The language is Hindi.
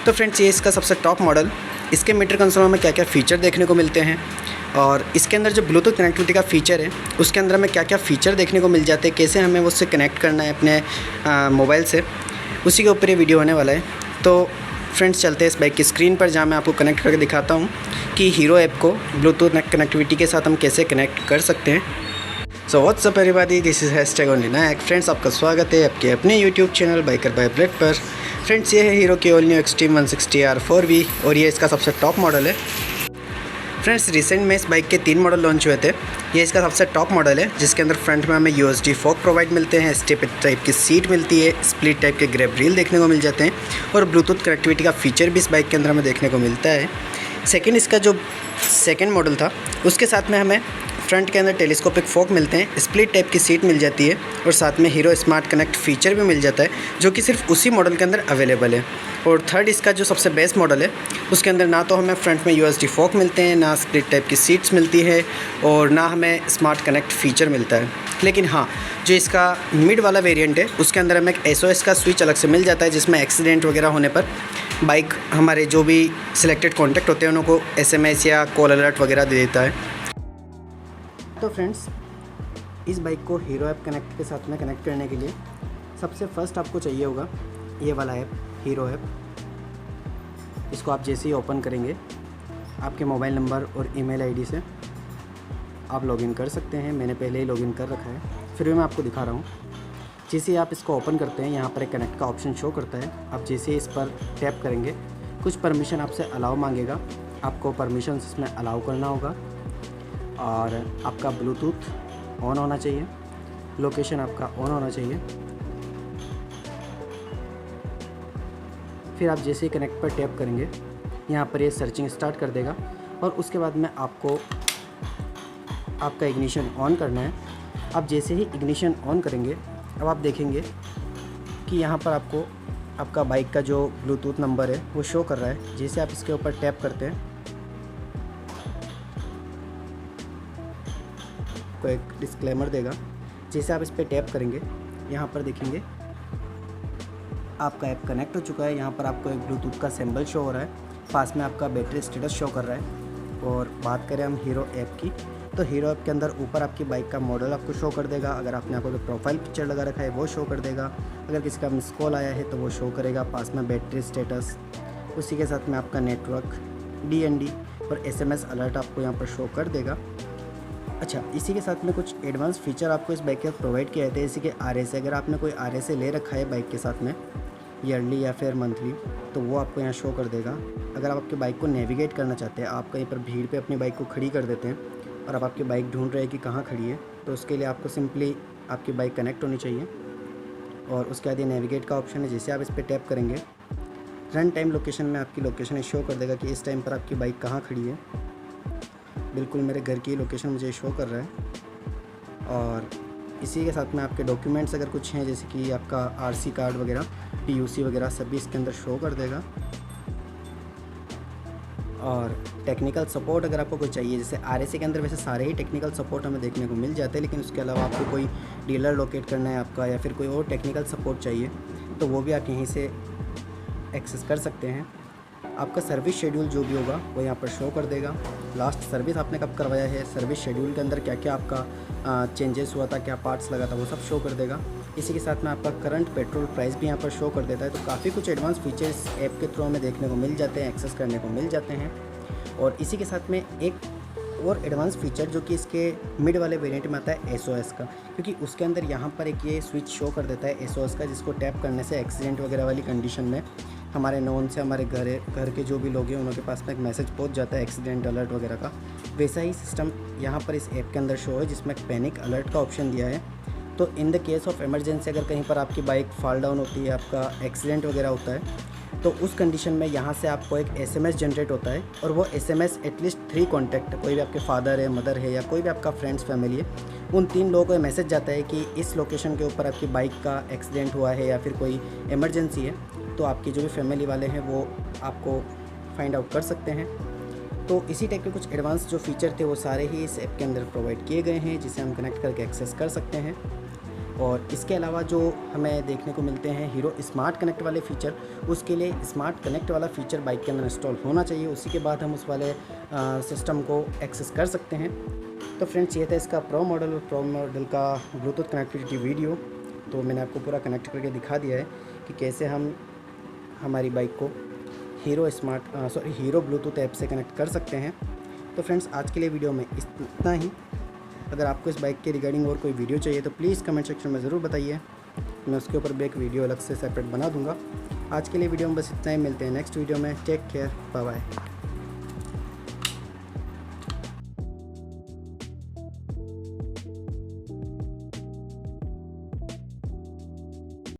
तो फ्रेंड्स ये इसका सबसे टॉप मॉडल। इसके मीटर कंसोल में क्या क्या फ़ीचर देखने को मिलते हैं और इसके अंदर जो ब्लूटूथ कनेक्टिविटी का फ़ीचर है उसके अंदर हमें क्या क्या फ़ीचर देखने को मिल जाते हैं, कैसे हमें उससे कनेक्ट करना है अपने मोबाइल से, उसी के ऊपर ये वीडियो होने वाला है। तो फ्रेंड्स चलते हैं इस बाइक की स्क्रीन पर, जहाँ मैं आपको कनेक्ट करके दिखाता हूँ कि हीरो ऐप को ब्लूटूथ कनेक्टिविटी के साथ हम कैसे कनेक्ट कर सकते हैं। So what's up everybody, this is hashtag only Nayak. Friends आपका स्वागत है आपके अपने YouTube channel biker by breed पर। फ्रेंड्स ये है हीरो की all new extreme 160R 4V और ये इसका सबसे टॉप मॉडल है। फ्रेंड्स रिसेंट में इस बाइक के 3 मॉडल लॉन्च हुए थे। ये इसका सबसे टॉप मॉडल है जिसके अंदर फ्रंट में हमें USD फोक प्रोवाइड मिलते हैं, स्टेप टाइप की सीट मिलती है, स्प्लिट टाइप के ग्रैब रील देखने को मिल जाते हैं और ब्लूटूथ कनेक्टिविटी का फीचर भी इस बाइक के अंदर हमें देखने को मिलता है। इसका जो सेकेंड मॉडल था उसके साथ में हमें फ्रंट के अंदर टेलीस्कोपिक फोक मिलते हैं, स्प्लिट टाइप की सीट मिल जाती है और साथ में हीरो स्मार्ट कनेक्ट फीचर भी मिल जाता है जो कि सिर्फ उसी मॉडल के अंदर अवेलेबल है। और थर्ड इसका जो सबसे बेस्ट मॉडल है उसके अंदर ना तो हमें फ्रंट में USD फोक मिलते हैं, ना स्प्लिट टाइप की सीट्स मिलती है और ना हमें स्मार्ट कनेक्ट फीचर मिलता है। लेकिन हाँ, जो इसका मिड वाला वेरिएंट है उसके अंदर हमें एक SOS का स्विच अलग से मिल जाता है, जिसमें एक्सीडेंट वगैरह होने पर बाइक हमारे जो भी सिलेक्टेड कॉन्टैक्ट होते हैं उनको SMS या कॉल अलर्ट वगैरह दे देता है। तो फ्रेंड्स इस बाइक को हीरो ऐप कनेक्ट के साथ में कनेक्ट करने के लिए सबसे फर्स्ट आपको चाहिए होगा ये वाला ऐप, हीरो ऐप। इसको आप जैसे ही ओपन करेंगे आपके मोबाइल नंबर और ईमेल आईडी से आप लॉगिन कर सकते हैं। मैंने पहले ही लॉगिन कर रखा है, फिर भी मैं आपको दिखा रहा हूँ। जैसे ही आप इसको ओपन करते हैं यहाँ पर एक कनेक्ट का ऑप्शन शो करता है। आप जैसे ही इस पर टैप करेंगे कुछ परमिशन आपसे अलाउ मांगेगा, आपको परमिशन इसमें अलाउ करना होगा और आपका ब्लूटूथ ऑन होना चाहिए, लोकेशन आपका ऑन होना चाहिए। फिर आप जैसे ही कनेक्ट पर टैप करेंगे यहाँ पर ये सर्चिंग स्टार्ट कर देगा और उसके बाद में आपको आपका इग्निशन ऑन करना है। आप जैसे ही इग्निशन ऑन करेंगे अब आप देखेंगे कि यहाँ पर आपको आपका बाइक का जो ब्लूटूथ नंबर है वो शो कर रहा है। जैसे आप इसके ऊपर टैप करते हैं को एक डिस्क्लेमर देगा। जैसे आप इस पर टैप करेंगे यहाँ पर देखेंगे आपका ऐप कनेक्ट हो चुका है। यहाँ पर आपको एक ब्लूटूथ का सिंबल शो हो रहा है, पास में आपका बैटरी स्टेटस शो कर रहा है। और बात करें हम हीरो ऐप की, तो हीरो ऐप के अंदर ऊपर आपकी बाइक का मॉडल आपको शो कर देगा। अगर आपने आपको प्रोफाइल पिक्चर लगा रखा है वो शो कर देगा। अगर किसी का मिस कॉल आया है तो वो शो करेगा, पास में बैटरी स्टेटस, उसी के साथ में आपका नेटवर्क, DND और SMS अलर्ट आपको यहाँ पर शो कर देगा। अच्छा, इसी के साथ में कुछ एडवांस फीचर आपको इस बाइक के प्रोवाइड किए जाते हैं, जैसे कि RSA। अगर आपने कोई RSA ले रखा है बाइक के साथ में ईयरली या फिर मंथली तो वो आपको यहाँ शो कर देगा। अगर आप आपकी बाइक को नेविगेट करना चाहते हैं, आप कहीं पर भीड़ पे अपनी बाइक को खड़ी कर देते हैं और आप आपकी बाइक ढूंढ रहे हैं कि कहाँ खड़ी है, तो उसके लिए आपको सिंपली आपकी बाइक कनेक्ट होनी चाहिए और उसके बाद ये नेविगेट का ऑप्शन है। जैसे आप इस पर टैप करेंगे रन टाइम लोकेशन में आपकी लोकेशन शो कर देगा कि इस टाइम पर आपकी बाइक कहाँ खड़ी है। बिल्कुल मेरे घर की लोकेशन मुझे शो कर रहा है। और इसी के साथ में आपके डॉक्यूमेंट्स अगर कुछ हैं, जैसे कि आपका RC कार्ड वगैरह, TUC वगैरह सभी इसके अंदर शो कर देगा। और टेक्निकल सपोर्ट अगर आपको कोई चाहिए, जैसे RSA के अंदर वैसे सारे ही टेक्निकल सपोर्ट हमें देखने को मिल जाते हैं, लेकिन उसके अलावा आपको कोई डीलर लोकेट करना है आपका या फिर कोई और टेक्निकल सपोर्ट चाहिए तो वो भी आप यहीं से एक्सेस कर सकते हैं। आपका सर्विस शेड्यूल जो भी होगा वो यहाँ पर शो कर देगा। लास्ट सर्विस आपने कब करवाया है, सर्विस शेड्यूल के अंदर क्या क्या आपका चेंजेस हुआ था, क्या पार्ट्स लगा था, वो सब शो कर देगा। इसी के साथ में आपका करंट पेट्रोल प्राइस भी यहाँ पर शो कर देता है। तो काफ़ी कुछ एडवांस फीचर्स ऐप के थ्रू हमें देखने को मिल जाते हैं, एक्सेस करने को मिल जाते हैं। और इसी के साथ में एक और एडवांस फीचर जो कि इसके मिड वाले वेरिएंट में आता है SOS का, क्योंकि उसके अंदर यहाँ पर एक ये स्विच शो कर देता है SOS का, जिसको टैप करने से एक्सीडेंट वगैरह वाली कंडीशन में हमारे नोन से हमारे घर के जो भी लोग हैं उनके पास में एक मैसेज पहुंच जाता है एक्सीडेंट अलर्ट वगैरह का। वैसा ही सिस्टम यहाँ पर इस ऐप के अंदर शो है, जिसमें एक पैनिक अलर्ट का ऑप्शन दिया है। तो in the case of emergency अगर कहीं पर आपकी बाइक फॉल डाउन होती है, आपका एक्सीडेंट वगैरह होता है, तो उस कंडीशन में यहाँ से आपको एक SMS जनरेट होता है और वो SMS एटलीस्ट 3 कॉन्टैक्ट, कोई भी आपके फादर है, मदर है या कोई भी आपका फ्रेंड्स फैमिली है, उन 3 लोगों को मैसेज जाता है कि इस लोकेशन के ऊपर आपकी बाइक का एक्सीडेंट हुआ है या फिर कोई इमरजेंसी है। तो आपके जो भी फैमिली वाले हैं वो आपको फाइंड आउट कर सकते हैं। तो इसी टाइप के कुछ एडवांस जो फीचर थे वो सारे ही इस ऐप के अंदर प्रोवाइड किए गए हैं, जिसे हम कनेक्ट करके एक्सेस कर सकते हैं। और इसके अलावा जो हमें देखने को मिलते हैं हीरो स्मार्ट कनेक्ट वाले फ़ीचर, उसके लिए स्मार्ट कनेक्ट वाला फ़ीचर बाइक के अंदर इंस्टॉल होना चाहिए, उसी के बाद हम उस वाले सिस्टम को एक्सेस कर सकते हैं। तो फ्रेंड्स ये था इसका प्रो मॉडल का ब्लूटूथ कनेक्टिविटी वीडियो। तो मैंने आपको पूरा कनेक्ट करके दिखा दिया है कि कैसे हम हमारी बाइक को हीरो ब्लूटूथ ऐप से कनेक्ट कर सकते हैं। तो फ्रेंड्स आज के लिए वीडियो में इतना ही। अगर आपको इस बाइक के रिगार्डिंग और कोई वीडियो चाहिए तो प्लीज़ कमेंट सेक्शन में ज़रूर बताइए, मैं उसके ऊपर भी एक वीडियो अलग से सेपरेट बना दूंगा। आज के लिए वीडियो में बस इतना ही, मिलते हैं नेक्स्ट वीडियो में। Take care, bye bye.